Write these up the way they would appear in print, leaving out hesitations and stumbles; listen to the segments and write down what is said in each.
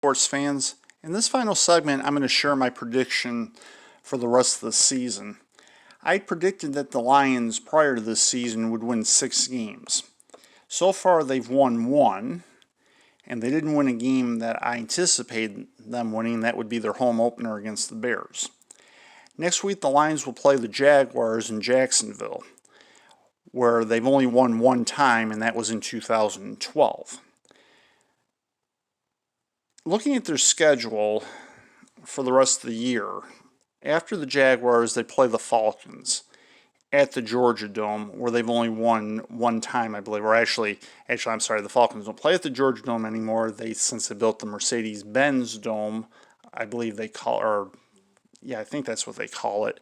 Sports fans. In this final segment, I'm going to share my prediction for the rest of the season. I predicted that the Lions prior to this season would win 6 games. So far, they've won 1, and they didn't win a game that I anticipated them winning. That would be their home opener against the Bears. Next week, the Lions will play the Jaguars in Jacksonville, where they've only won 1 time, and that was in 2012. Looking at their schedule for the rest of the year, after the Jaguars, they play the Falcons at the Georgia Dome, where they've only won 1 time, I believe. Or actually, I'm sorry, the Falcons don't play at the Georgia Dome anymore. Since they built the Mercedes-Benz Dome, I believe they call, I think that's what they call it.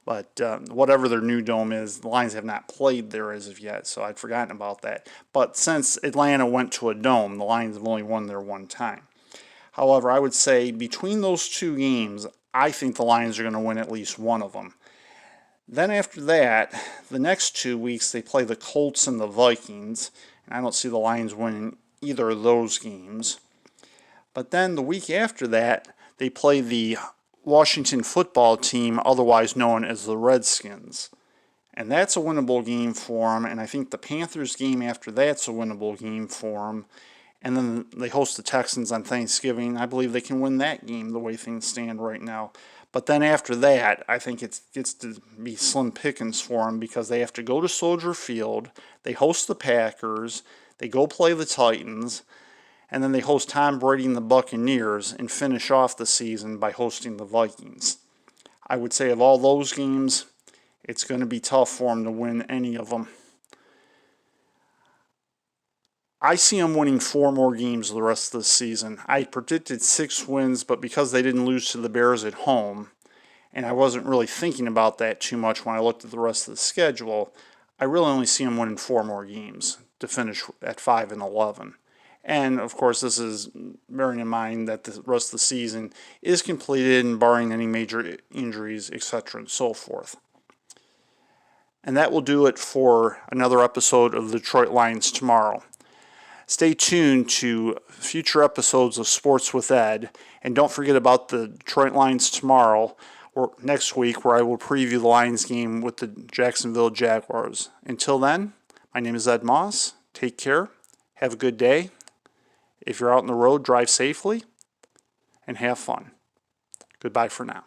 But whatever their new dome is, the Lions have not played there as of yet, so I'd forgotten about that. But since Atlanta went to a dome, the Lions have only won there 1 time. However, I would say between those 2 games, I think the Lions are going to win at least one of them. Then after that, the next 2 weeks, they play the Colts and the Vikings, and I don't see the Lions winning either of those games. But then the week after that, they play the Washington football team, otherwise known as the Redskins. And that's a winnable game for them, and I think the Panthers game after that's a winnable game for them. And then they host the Texans on Thanksgiving. I believe they can win that game the way things stand right now. But then after that, I think it gets to be slim pickings for them because they have to go to Soldier Field, they host the Packers, they go play the Titans, and then they host Tom Brady and the Buccaneers and finish off the season by hosting the Vikings. I would say of all those games, it's going to be tough for them to win any of them. I see them winning 4 more games the rest of the season. I predicted 6 wins, but because they didn't lose to the Bears at home, and I wasn't really thinking about that too much when I looked at the rest of the schedule, I really only see them winning 4 more games to finish at 5-11. And, of course, this is bearing in mind that the rest of the season is completed and barring any major injuries, etc., and so forth. And that will do it for another episode of the Detroit Lions Tomorrow. Stay tuned to future episodes of Sports with Ed, and don't forget about the Detroit Lions tomorrow or next week, where I will preview the Lions game with the Jacksonville Jaguars. Until then, my name is Ed Moss. Take care. Have a good day. If you're out on the road, drive safely and have fun. Goodbye for now.